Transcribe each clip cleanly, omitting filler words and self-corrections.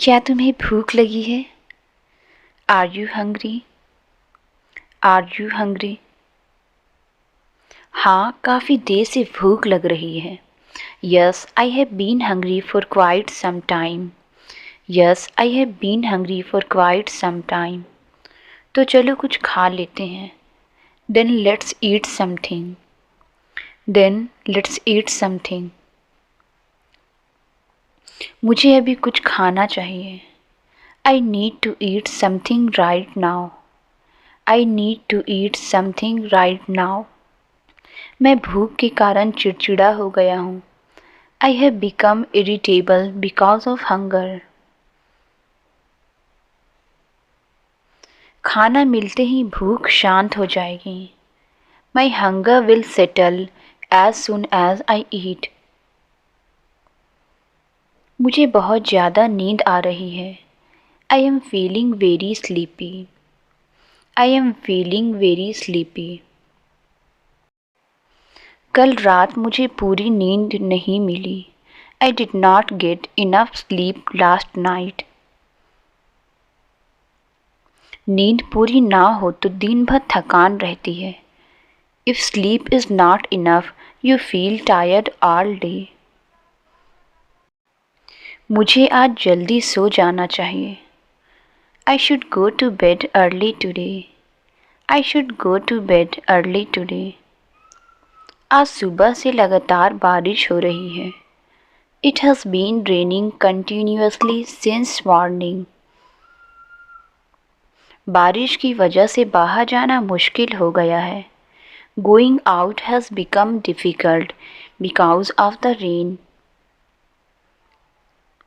क्या तुम्हें भूख लगी है? Are you hungry? Are you hungry? हाँ, काफ़ी देर से भूख लग रही है। Yes, I have been hungry for quite some time. Yes, I have been hungry for quite some time. तो चलो कुछ खा लेते हैं। Then let's eat something. Then let's eat something. मुझे अभी कुछ खाना चाहिए। I need to eat something right now. I need to eat something right now. मैं भूख के कारण चिड़चिड़ा हो गया हूँ। I have become irritable because of hunger. खाना मिलते ही भूख शांत हो जाएगी। My hunger will settle as soon as I eat. मुझे बहुत ज़्यादा नींद आ रही है। I am feeling very sleepy. I am feeling very sleepy. कल रात मुझे पूरी नींद नहीं मिली। I did not get enough sleep last night. नींद पूरी ना हो तो दिन भर थकान रहती है। If sleep is not enough you feel tired all day. मुझे आज जल्दी सो जाना चाहिए। I should go to bed early today. I should go to bed early today. आज सुबह से लगातार बारिश हो रही है। It has been raining continuously since morning. बारिश की वजह से बाहर जाना मुश्किल हो गया है। Going out has become difficult because of the rain.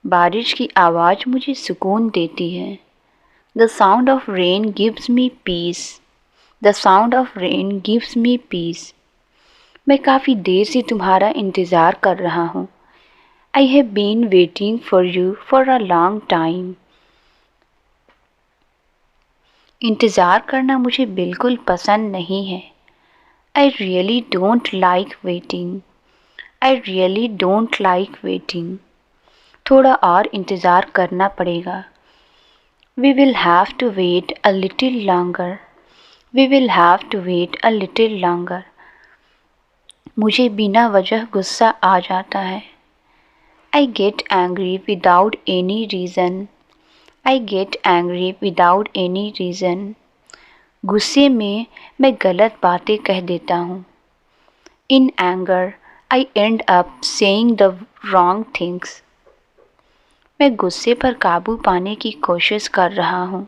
बारिश की आवाज़ मुझे सुकून देती है। The sound of rain gives me peace. The sound of rain gives me peace. मैं काफ़ी देर से तुम्हारा इंतज़ार कर रहा हूँ। I have been waiting for you for a long time. इंतज़ार करना मुझे बिल्कुल पसंद नहीं है। I really don't like waiting. I really don't like waiting. थोड़ा और इंतज़ार करना पड़ेगा। We will have to wait a little longer. We will have to wait a little longer. मुझे बिना वजह गुस्सा आ जाता है। I get angry without any reason. I get angry without any reason. गुस्से में मैं गलत बातें कह देता हूँ। In anger I end up saying the wrong things. मैं गुस्से पर काबू पाने की कोशिश कर रहा हूँ।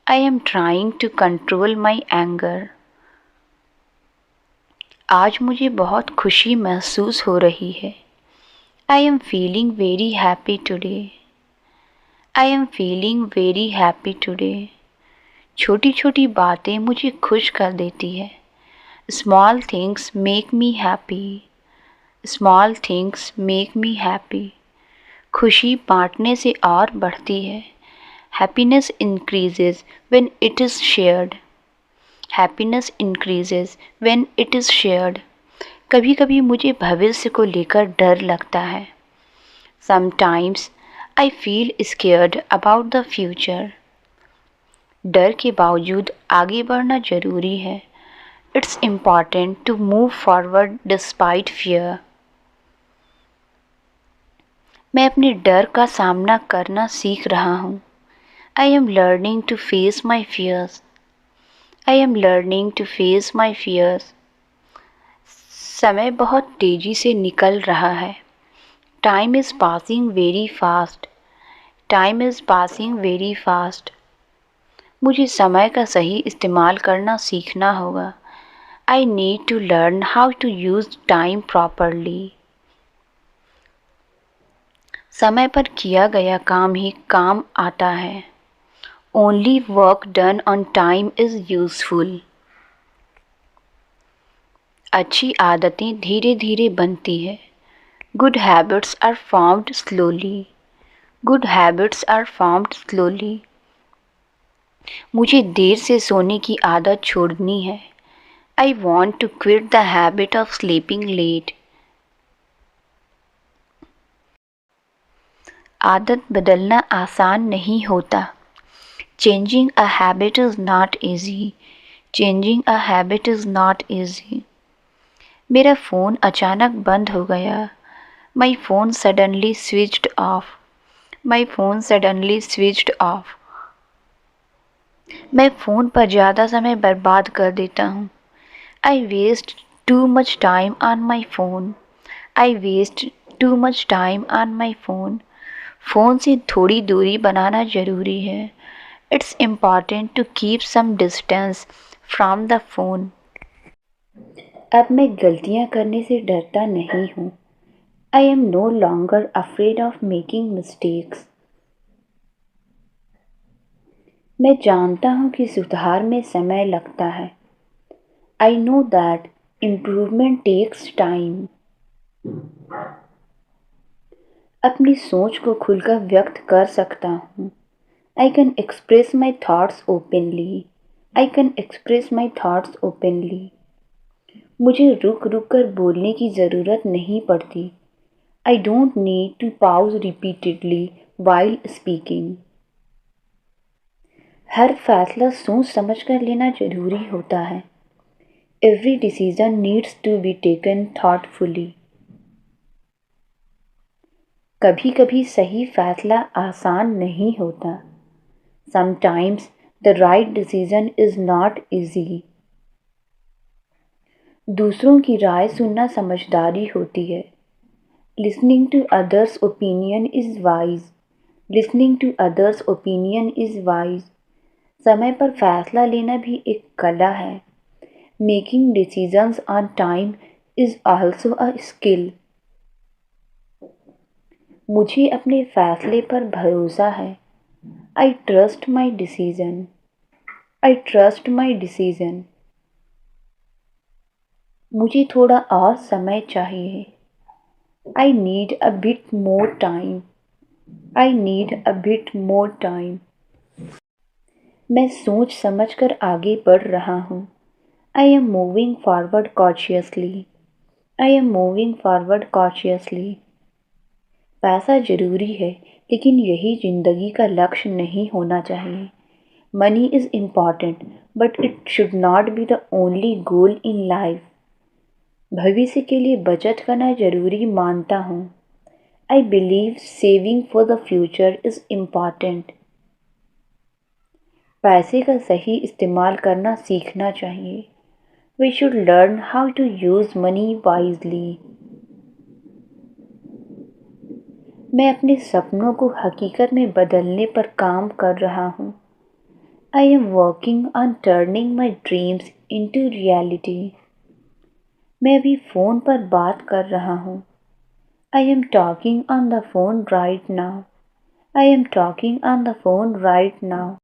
I am trying to control my anger. आज मुझे बहुत खुशी महसूस हो रही है। I am feeling very happy today. I am feeling very happy today. छोटी छोटी बातें मुझे खुश कर देती है। Small things make me happy. Small things make me happy. खुशी बांटने से और बढ़ती है। Happiness increases when it is shared. Happiness increases when it is shared. कभी कभी मुझे भविष्य को लेकर डर लगता है। Sometimes I feel scared about the future. डर के बावजूद आगे बढ़ना ज़रूरी है। It's important to move forward despite fear. मैं अपने डर का सामना करना सीख रहा हूँ। I am learning to face my fears. I am learning to face my fears. समय बहुत तेज़ी से निकल रहा है। Time is passing very fast. Time is passing very fast. मुझे समय का सही इस्तेमाल करना सीखना होगा। I need to learn how to use time properly. समय पर किया गया काम ही काम आता है। Only work done on time is useful. अच्छी आदतें धीरे धीरे बनती है। Good habits are formed slowly. Good habits are formed slowly. मुझे देर से सोने की आदत छोड़नी है। I want to quit the habit of sleeping late. आदत बदलना आसान नहीं होता। Changing a habit is not easy. Changing a habit is not easy. मेरा फ़ोन अचानक बंद हो गया। My phone suddenly switched off. My phone suddenly switched off. मैं फ़ोन पर ज़्यादा समय बर्बाद कर देता हूँ। I waste too much time on my phone. I waste too much time on my phone. Phone से थोड़ी दूरी बनाना ज़रूरी है। It's important to keep some distance from the phone. अब मैं गलतियाँ करने से डरता नहीं हूँ। I am no longer afraid of making mistakes. मैं जानता हूँ कि सुधार में समय लगता है। I know that improvement takes time. अपनी सोच को खुलकर व्यक्त कर सकता हूँ। I can express my thoughts openly. I can express my thoughts openly. मुझे रुक रुक कर बोलने की ज़रूरत नहीं पड़ती। I don't need to pause repeatedly while speaking. हर फैसला सोच समझ कर लेना जरूरी होता है। Every decision needs to be taken thoughtfully. कभी कभी सही फैसला आसान नहीं होता। Sometimes the right decision is not easy. दूसरों की राय सुनना समझदारी होती है। Listening to others opinion is wise. Listening to others opinion is wise. समय पर फैसला लेना भी एक कला है। Making decisions on time is also a skill. मुझे अपने फैसले पर भरोसा है। I trust my decision. I trust my decision. मुझे थोड़ा और समय चाहिए। I need a bit more time. I need a bit more time. मैं सोच समझ कर आगे बढ़ रहा हूँ। I am moving forward cautiously. I am moving forward cautiously. पैसा ज़रूरी है, लेकिन यही ज़िंदगी का लक्ष्य नहीं होना चाहिए। Money is important, but it should not be the only goal in life. भविष्य के लिए बचत करना ज़रूरी मानता हूँ। I believe saving for the future is important. पैसे का सही इस्तेमाल करना सीखना चाहिए। We should learn how to use money wisely. मैं अपने सपनों को हकीकत में बदलने पर काम कर रहा हूँ। I am working on turning my dreams into reality. मैं अभी फ़ोन पर बात कर रहा हूँ। I am talking on the phone right now. I am talking on the phone right now.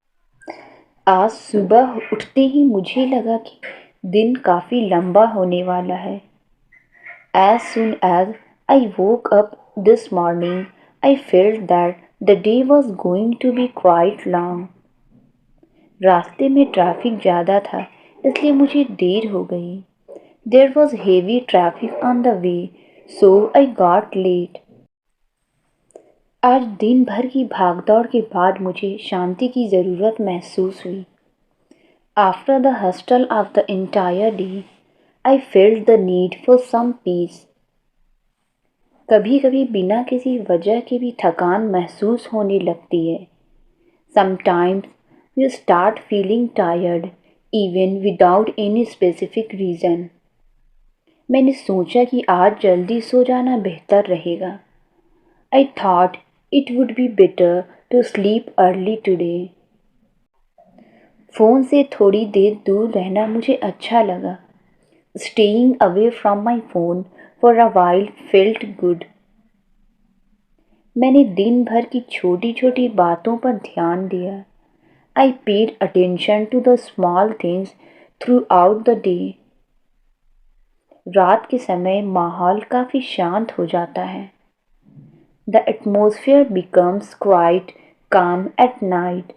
आज सुबह उठते ही मुझे लगा कि दिन काफ़ी लंबा होने वाला है। As soon as I woke up this morning, I felt that the day was going to be quite long. रास्ते में ट्रैफिक ज़्यादा था, इसलिए मुझे देर हो गई। There was heavy traffic on the way, so I got late. आज दिन भर की भागदौड़ के बाद मुझे शांति की ज़रूरत महसूस हुई। After the hustle of the entire day, I felt the need for some peace. कभी कभी बिना किसी वजह के भी थकान महसूस होने लगती है। Sometimes you start feeling tired even without any specific reason. मैंने सोचा कि आज जल्दी सो जाना बेहतर रहेगा। I thought it would be better to sleep early today. Phone से थोड़ी देर दूर रहना मुझे अच्छा लगा। Staying away from my phone for a while felt good. मैंने दिन भर की छोटी छोटी बातों पर ध्यान दिया। I paid attention to the small things throughout the day. रात के समय माहौल काफ़ी शांत हो जाता है। The atmosphere becomes quite calm at night.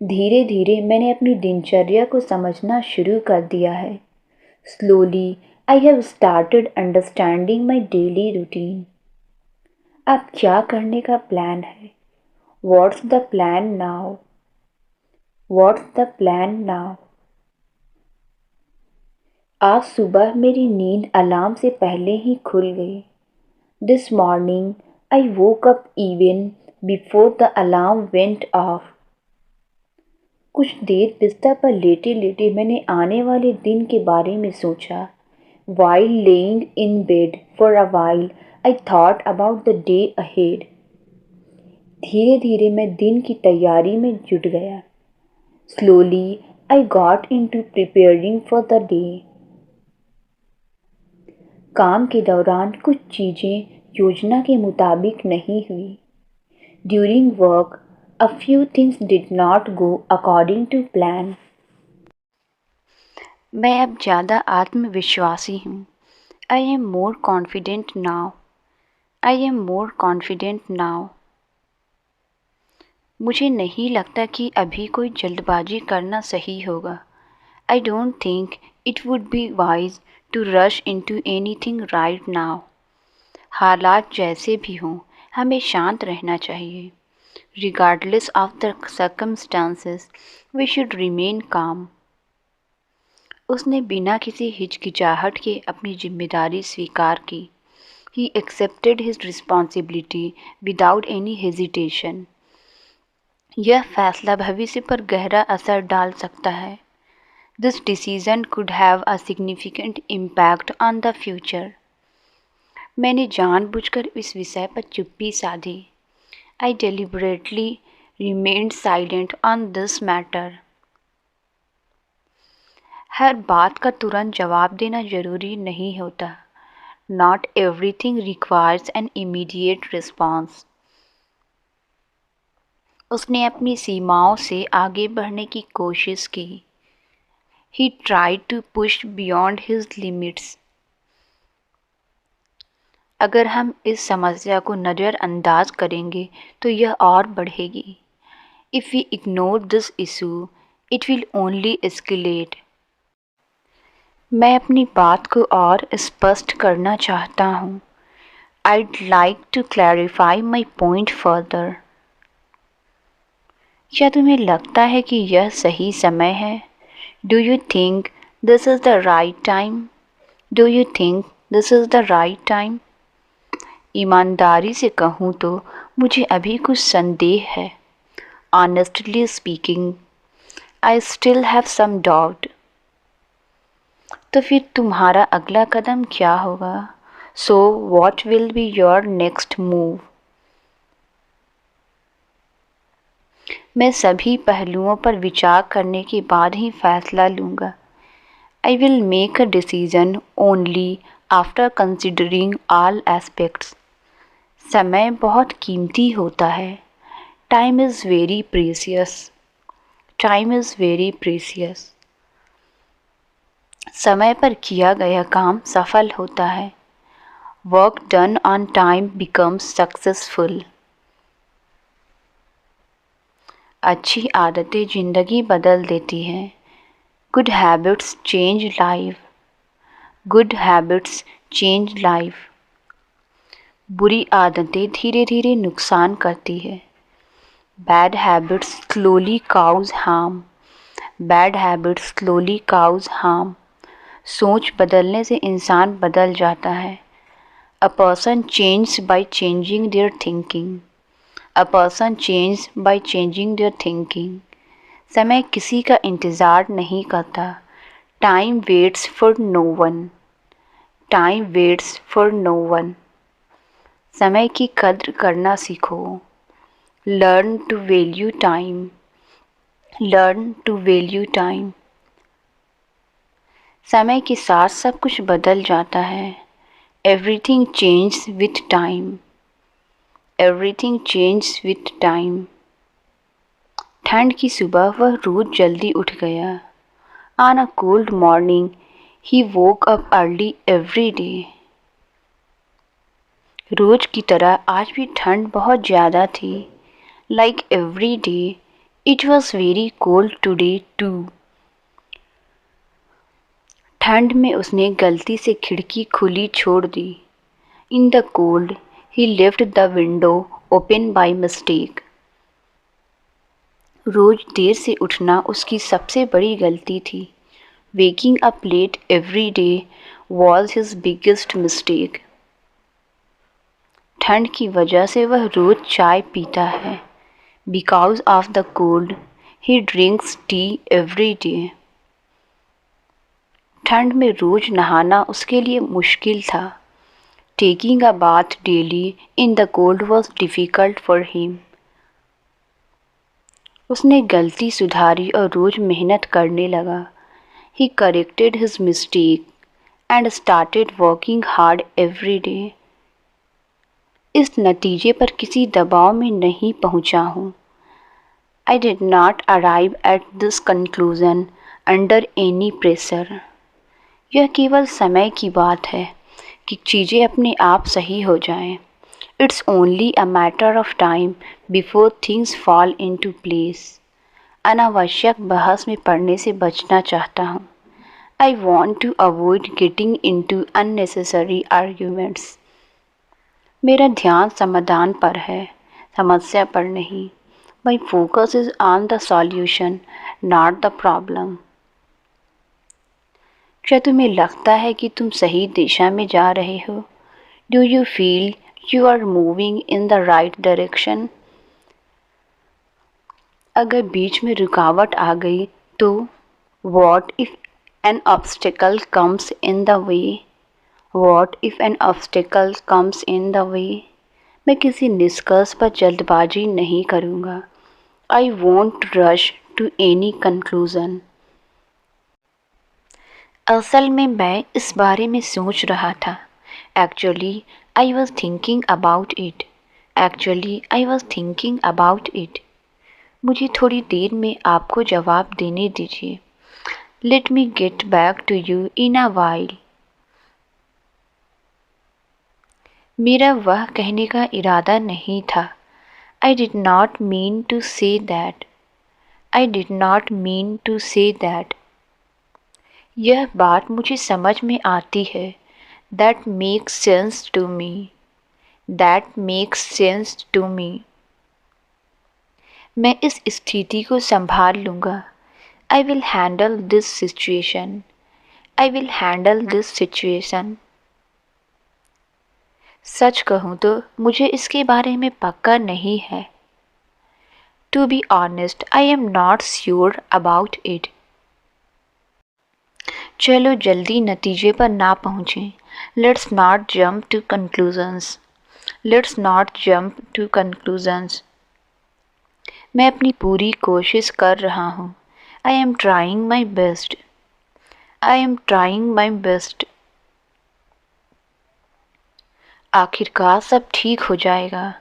धीरे धीरे मैंने अपनी दिनचर्या को समझना शुरू कर दिया है। Slowly I have started understanding my daily routine. अब क्या करने का प्लान है? What's the plan now? What's the plan now? आज सुबह मेरी नींद अलार्म से पहले ही खुल गई। This morning I woke up even before the alarm went off. कुछ देर बिस्तर पर लेटे लेटे मैंने आने वाले दिन के बारे में सोचा। While laying in bed for a while, I thought about the day ahead. धीरे धीरे मैं दिन की तैयारी में जुट गया। Slowly I got into preparing for the day. काम के दौरान कुछ चीजें योजना के मुताबिक नहीं हुई। During work, a few things did not go according to plan. मैं अब ज़्यादा आत्मविश्वासी हूँ। I am more confident now. I am more confident now. मुझे नहीं लगता कि अभी कोई जल्दबाजी करना सही होगा। I don't think it would be wise to rush into anything right now. हालात जैसे भी हों, हमें शांत रहना चाहिए। Regardless of the circumstances, we should remain calm. उसने बिना किसी हिचकिचाहट के अपनी जिम्मेदारी स्वीकार की। He accepted his responsibility without any hesitation. यह फैसला भविष्य पर गहरा असर डाल सकता है। This decision could have a significant impact on the future. मैंने जानबूझकर इस विषय पर चुप्पी साधी। I deliberately remained silent on this matter. हर बात का तुरंत जवाब देना जरूरी नहीं होता। Not everything requires an immediate response. उसने अपनी सीमाओं से आगे बढ़ने की कोशिश की। He tried to push beyond his limits. अगर हम इस समस्या को नज़रअंदाज करेंगे तो यह और बढ़ेगी। If we ignore this issue, it will only escalate. मैं अपनी बात को और स्पष्ट करना चाहता हूँ। I'd like to clarify my point further. क्या तुम्हें लगता है कि यह सही समय है? Do you think this is the right time? Do you think this is the right time? ईमानदारी से कहूँ तो मुझे अभी कुछ संदेह है। Honestly speaking, I still have some doubt. तो फिर तुम्हारा अगला कदम क्या होगा? So what will be your next move? मैं सभी पहलुओं पर विचार करने के बाद ही फैसला लूँगा। I will make a decision only after considering all aspects. समय बहुत कीमती होता है। Time is very precious. Time is very precious. समय पर किया गया काम सफल होता है। Work done on time becomes successful. अच्छी आदतें ज़िंदगी बदल देती हैं। Good habits change life. Good habits change life. बुरी आदतें धीरे धीरे नुकसान करती है। Bad habits slowly cause harm. Bad habits slowly cause harm. सोच बदलने से इंसान बदल जाता है। A person changes by changing their thinking. A person changes by changing their thinking. समय किसी का इंतज़ार नहीं करता। Time waits for no one. Time waits for no one. समय की कद्र करना सीखो। Learn to value time. Learn to value time. समय के साथ सब कुछ बदल जाता है। Everything changes with time. Everything changes with time. ठंड की सुबह वह रोज़ जल्दी उठ गया। On a cold morning, he woke up early every day. रोज की तरह आज भी ठंड बहुत ज़्यादा थी। Like every day, it was very cold today too. ठंड में उसने गलती से खिड़की खुली छोड़ दी। In the cold, He left the window open by mistake. रोज देर से उठना उसकी सबसे बड़ी गलती थी. Waking up late every day was his biggest mistake. ठंड की वजह से वह रोज चाय पीता है. Because of the cold, he drinks tea every day. ठंड में रोज नहाना उसके लिए मुश्किल था. Taking a bath daily in the cold was difficult for him. उसने गलती सुधारी और रोज मेहनत करने लगा. He corrected his mistake and started working hard every day. इस नतीजे पर किसी दबाव में नहीं पहुंचा हूँ. I did not arrive at this conclusion under any pressure. यह केवल समय की बात है कि चीज़ें अपने आप सही हो जाएं. It's only a matter of time before things fall into place. अनावश्यक बहस में पड़ने से बचना चाहता हूँ. I want to avoid getting into unnecessary arguments. मेरा ध्यान समाधान पर है, समस्या पर नहीं. My focus is on the solution, not the problem. क्या तुम्हें लगता है कि तुम सही दिशा में जा रहे हो? Do you feel you are moving in the right direction? अगर बीच में रुकावट आ गई तो What if an obstacle comes in the way? What if an obstacle comes in the way? मैं किसी निष्कर्ष पर जल्दबाजी नहीं करूँगा. I won't rush to any conclusion. असल में मैं इस बारे में सोच रहा था. Actually, I was thinking about it. Actually, I was thinking about it. मुझे थोड़ी देर में आपको जवाब देने दीजिए. Let me get back to you in a while. मेरा वह कहने का इरादा नहीं था. I did not mean to say that. I did not mean to say that. यह बात मुझे समझ में आती है. That makes sense to me. That makes sense to me. मैं इस स्थिति को संभाल लूँगा. I will handle this situation. I will handle this situation. सच कहूँ तो मुझे इसके बारे में पक्का नहीं है. To be honest, I am not sure about it. चलो जल्दी नतीजे पर ना पहुँचें. Let's not jump to conclusions. Let's not jump to conclusions. मैं अपनी पूरी कोशिश कर रहा हूँ. I am trying my best. I am trying my best. आखिरकार सब ठीक हो जाएगा.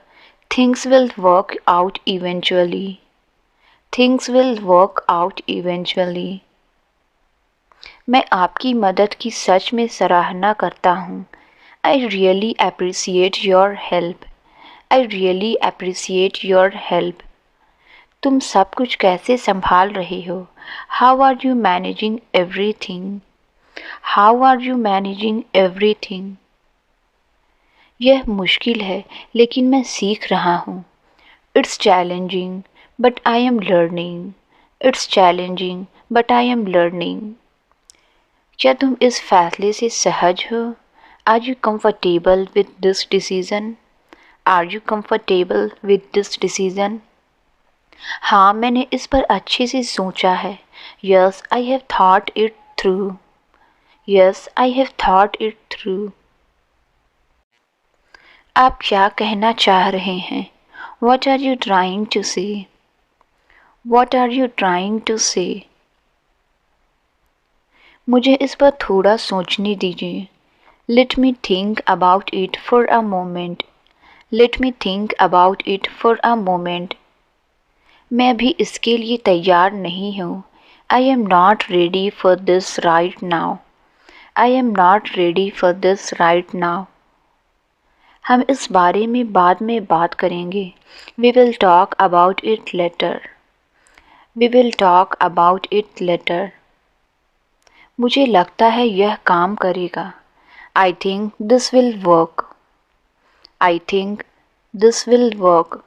Things will work out eventually. Things will work out eventually. मैं आपकी मदद की सच में सराहना करता हूँ. I really appreciate your help. I really appreciate your help. तुम सब कुछ कैसे संभाल रहे हो? How are you managing everything? How are you managing everything? यह मुश्किल है लेकिन मैं सीख रहा हूँ. It's challenging, but I am learning. It's challenging, but I am learning. क्या तुम इस फैसले से सहज हो? Are you comfortable with this decision? Are you comfortable with this decision? हाँ, मैंने इस पर अच्छे से सोचा है. Yes, I have thought it through. Yes, I have thought it through. आप क्या कहना चाह रहे हैं? What are you trying to say? What are you trying to say? मुझे इस पर थोड़ा सोचने दीजिए. Let me think about it for a moment. Let me think about it for a moment. मैं अभी इसके लिए तैयार नहीं हूँ. I am not ready for this right now. I am not ready for this right now. हम इस बारे में बाद में बात करेंगे. We will talk about it later. We will talk about it later. मुझे लगता है यह काम करेगा. I think this will work. I think this will work.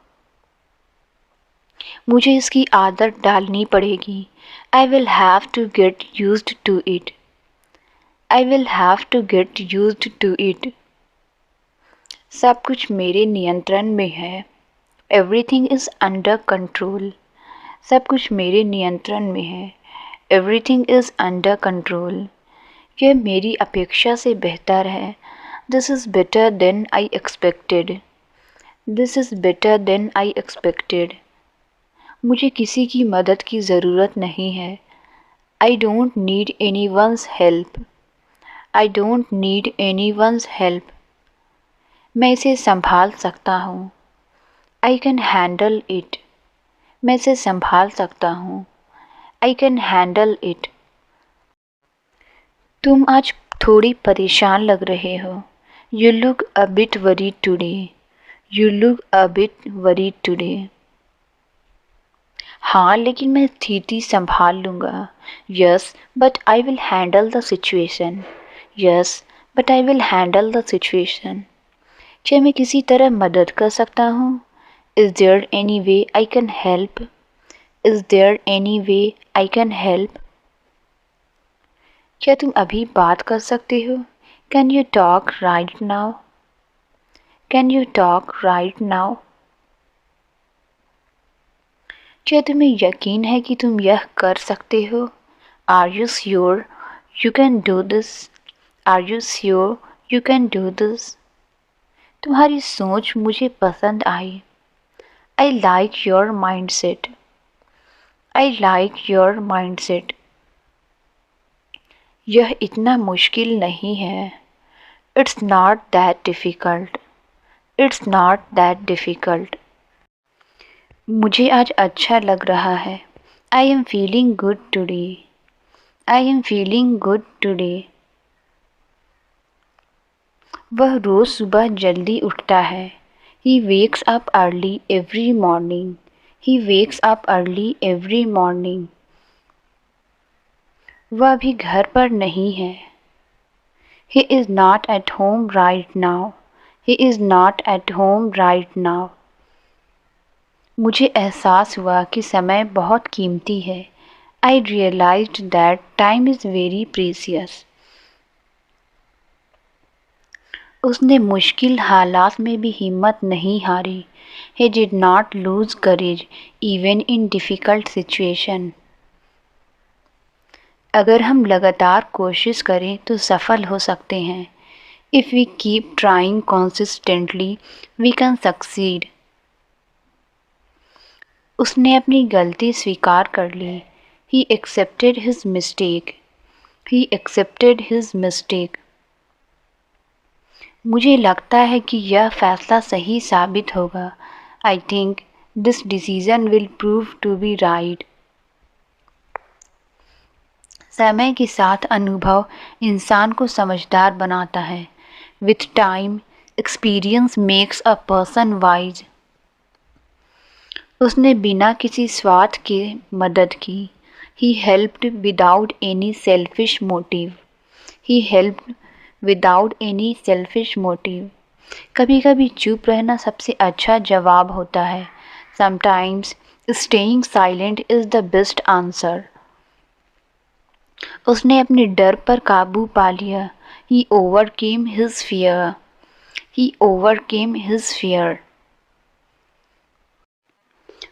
मुझे इसकी आदत डालनी पड़ेगी। I will have to get used to it. I will have to get used to it. सब कुछ मेरे नियंत्रण में है। Everything is under control. सब कुछ मेरे नियंत्रण में है। Everything is under control. यह मेरी अपेक्षा से बेहतर है। This is better than I expected. This is better than I expected. मुझे किसी की मदद की ज़रूरत नहीं है। I don't need anyone's help. I don't need anyone's help. मैं इसे संभाल सकता हूँ। I can handle it. मैं इसे संभाल सकता हूँ। I can handle it. तुम आज थोड़ी परेशान लग रहे हो। You look a bit worried today. You look a bit worried today. हाँ, लेकिन मैं स्थिति संभाल लूँगा। Yes but I will handle the situation. Yes but I will handle the situation. क्या मैं किसी तरह मदद कर सकता हूँ? Is there any way I can help? Is there any way I can help? क्या तुम अभी बात कर सकते हो? Can you talk right now? Can you talk right now? क्या तुम्हें यकीन है कि तुम यह कर सकते हो? Are you sure you can do this? Are you sure you can do this? तुम्हारी सोच मुझे पसंद आई। I like your mind set. I like your mind set. यह इतना मुश्किल नहीं है। It's not that difficult. It's not that difficult. मुझे आज अच्छा लग रहा है। I am feeling good today. I am feeling good today. वह रोज़ सुबह जल्दी उठता है। He wakes up early every morning. He wakes up early every morning. वह अभी घर पर नहीं है। He is not at home right now. He is not at home right now. मुझे एहसास हुआ कि समय बहुत कीमती है। I realised that time is very precious. उसने मुश्किल हालात में भी हिम्मत नहीं हारी। He did not lose courage even in difficult situation. अगर हम लगातार कोशिश करें तो सफल हो सकते हैं। If we keep trying consistently we can succeed. उसने अपनी गलती स्वीकार कर ली। He accepted his mistake. He accepted his mistake. मुझे लगता है कि यह फैसला सही साबित होगा। I think this decision will prove to be right. समय के साथ अनुभव इंसान को समझदार बनाता है। With time experience makes a person wise. उसने बिना किसी स्वार्थ के मदद की। He helped without any selfish motive. He helped without any selfish motive. कभी कभी चुप रहना सबसे अच्छा जवाब होता है। Sometimes staying silent is the best answer. उसने अपने डर पर काबू पा लिया। ही ओवरकेम हिज फियर। ही ओवरकेम हिज फियर।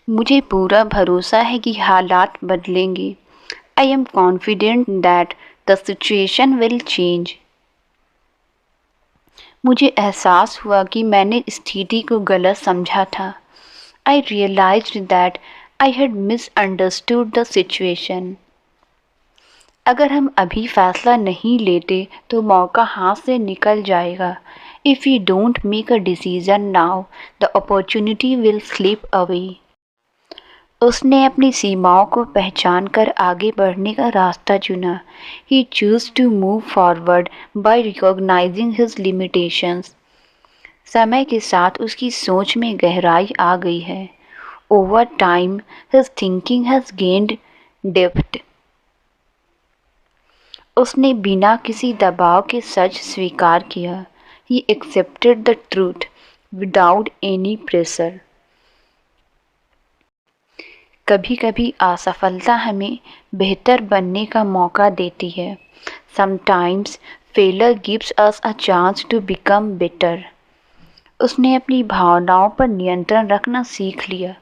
मुझे पूरा भरोसा है कि हालात बदलेंगे। I am confident that the situation will change. मुझे एहसास हुआ कि मैंने स्थिति को गलत समझा था। I realised that I had misunderstood the situation. अगर हम अभी फैसला नहीं लेते तो मौका हाथ से निकल जाएगा। If you don't make a decision now the opportunity will slip away. उसने अपनी सीमाओं को पहचान कर आगे बढ़ने का रास्ता चुना। He choose to move forward by recognising his limitations. समय के साथ उसकी सोच में गहराई आ गई है। Over time his thinking has gained depth. उसने बिना किसी दबाव के सच स्वीकार किया। He accepted the truth without any pressure. कभी कभी असफलता हमें बेहतर बनने का मौका देती है. Sometimes failure gives us a chance to become better. उसने अपनी भावनाओं पर नियंत्रण रखना सीख लिया.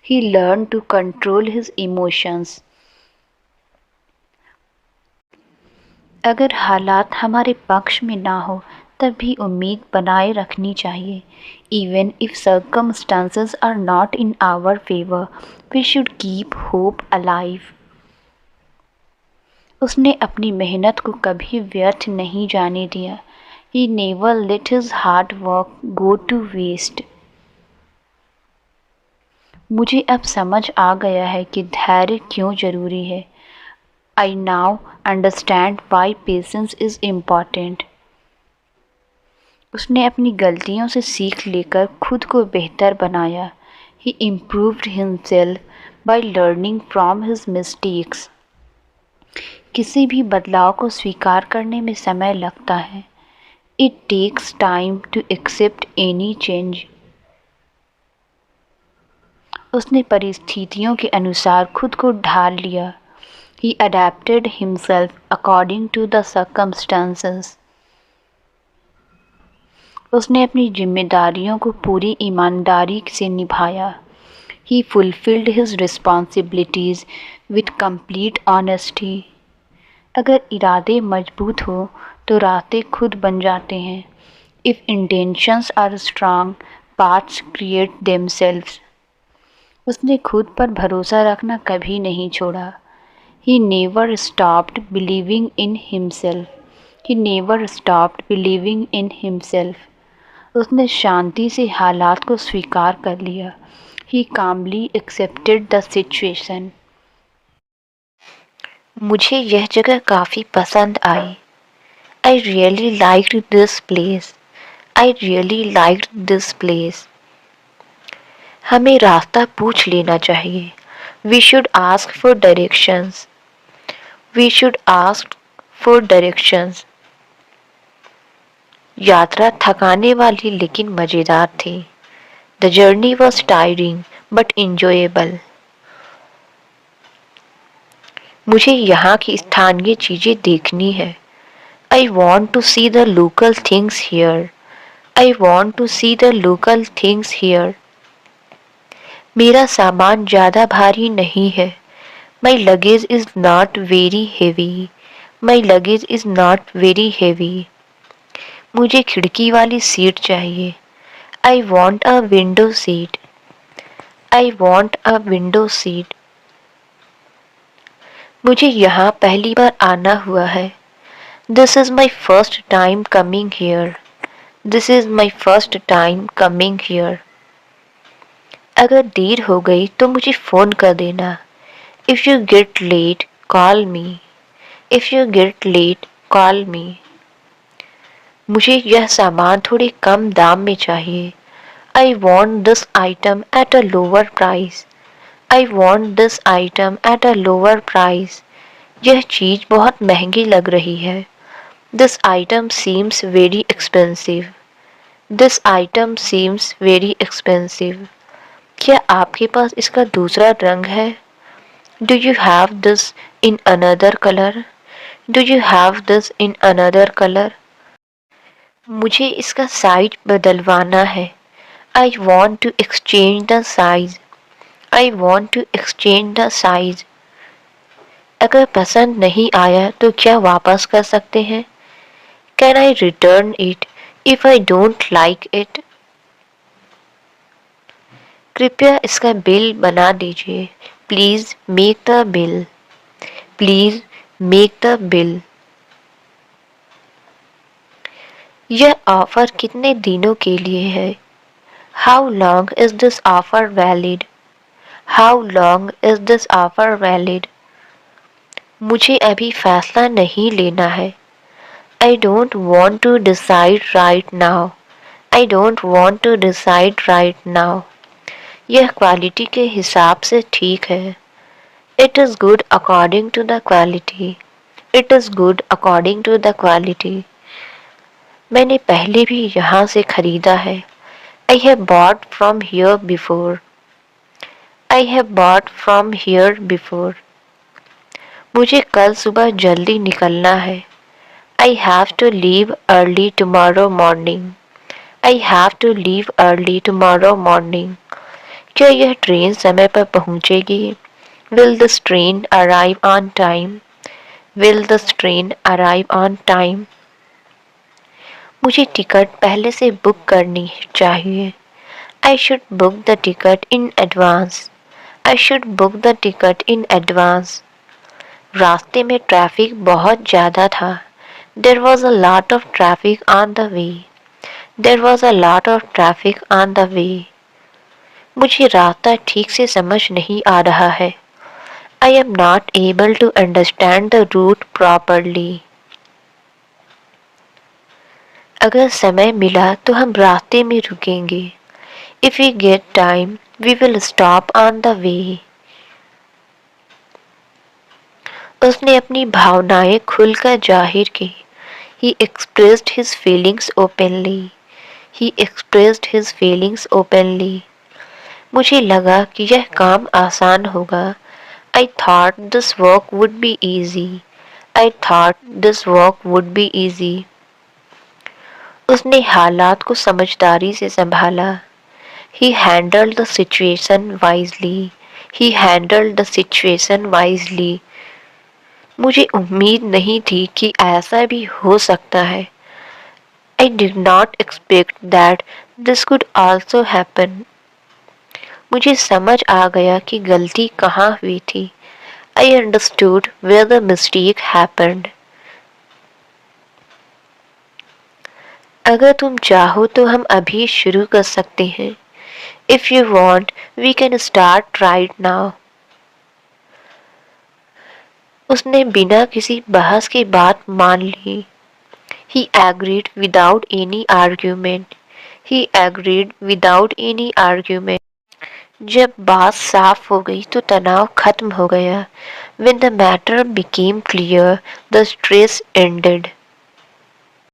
He learned to control his emotions. अगर हालात हमारे पक्ष में ना हो तब भी उम्मीद बनाए रखनी चाहिए. Even if circumstances are not in our favor, we should keep hope alive. उसने अपनी मेहनत को कभी व्यर्थ नहीं जाने दिया. He never let his hard work go to waste. मुझे अब समझ आ गया है कि धैर्य क्यों जरूरी है. I now understand why patience is important. उसने अपनी गलतियों से सीख लेकर खुद को बेहतर बनाया. He improved himself by learning from his mistakes. किसी भी बदलाव को स्वीकार करने में समय लगता है. It takes time to accept any change. उसने परिस्थितियों के अनुसार खुद को ढाल लिया. He adapted himself according to the circumstances. उसने अपनी जिम्मेदारियों को पूरी ईमानदारी से निभाया. He fulfilled his responsibilities with complete honesty. अगर इरादे मजबूत हो तो रास्ते खुद बन जाते हैं. If intentions are strong, paths create themselves. उसने खुद पर भरोसा रखना कभी नहीं छोड़ा. He never stopped believing in himself. He never stopped believing in himself. उसने शांति से हालात को स्वीकार कर लिया. He calmly accepted the situation. मुझे यह जगह काफ़ी पसंद आई. I really liked this place. I really liked this place. हमें रास्ता पूछ लेना चाहिए. We should ask for directions. We should ask for directions. यात्रा थकाने वाली लेकिन मज़ेदार थी. The journey was tiring but enjoyable. मुझे यहाँ की स्थानीय चीज़ें देखनी है. I want to see the local things here. I want to see the local things here. मेरा सामान ज़्यादा भारी नहीं है. My luggage is not very heavy. My luggage is not very heavy. मुझे खिड़की वाली सीट चाहिए. I want a window seat. I want a window seat. मुझे यहाँ पहली बार आना हुआ है. This is my first time coming here. This is my first time coming here. अगर देर हो गई तो मुझे फ़ोन कर देना. If you get late, call me. If you get late, call me. मुझे यह सामान थोड़े कम दाम में चाहिए. I want this item at a lower price. I want this item at a lower price. यह चीज़ बहुत महंगी लग रही है. This item seems very expensive. This item seems very expensive. क्या आपके पास इसका दूसरा रंग है? Do you have this in another color? Do you have this in another color? मुझे इसका साइज बदलवाना है. I want to exchange the size. I want to exchange the size. अगर पसंद नहीं आया तो क्या वापस कर सकते हैं? Can I return it if I don't like it? कृपया इसका बिल बना दीजिए. Please make the bill. Please make the bill. यह ऑफर कितने दिनों के लिए है? How long is this offer valid? How long is this offer valid? मुझे अभी फैसला नहीं लेना है. I don't want to decide right now. I don't want to decide right now. यह क्वालिटी के हिसाब से ठीक है. It is good according to the quality. It is good according to the quality. मैंने पहले भी यहाँ से खरीदा है. I have bought from here before. I have bought from here before. मुझे कल सुबह जल्दी निकलना है. I have to leave early tomorrow morning. I have to leave early tomorrow morning. क्या यह ट्रेन समय पर पहुंचेगी? Will this train arrive on time? Will this train arrive on time? मुझे टिकट पहले से बुक करनी चाहिए. I should book the ticket in advance. I should book the ticket in advance. रास्ते में ट्रैफिक बहुत ज़्यादा था. There was a lot of traffic on the way. There was a lot of traffic on the way. मुझे रास्ता ठीक से समझ नहीं आ रहा है. I am not able to understand the route properly. अगर समय मिला तो हम रास्ते में रुकेंगे. If we get time, we will stop on the way. उसने अपनी भावनाएं खुलकर जाहिर की. He expressed his feelings openly. He expressed his feelings openly. मुझे लगा कि यह काम आसान होगा. I thought this work would be easy. I thought this work would be easy. उसने हालात को समझदारी से संभाला. He handled the situation wisely. He handled the situation wisely. मुझे उम्मीद नहीं थी कि ऐसा भी हो सकता है. I did not expect that this could also happen. मुझे समझ आ गया कि गलती कहाँ हुई थी. I understood where the mistake happened. अगर तुम चाहो तो हम अभी शुरू कर सकते हैं. If you want, we can start right now. उसने बिना किसी बहस की बात मान ली. He agreed without any argument. He agreed without any argument. जब बात साफ हो गई तो तनाव खत्म हो गया. When the matter became clear, the stress ended.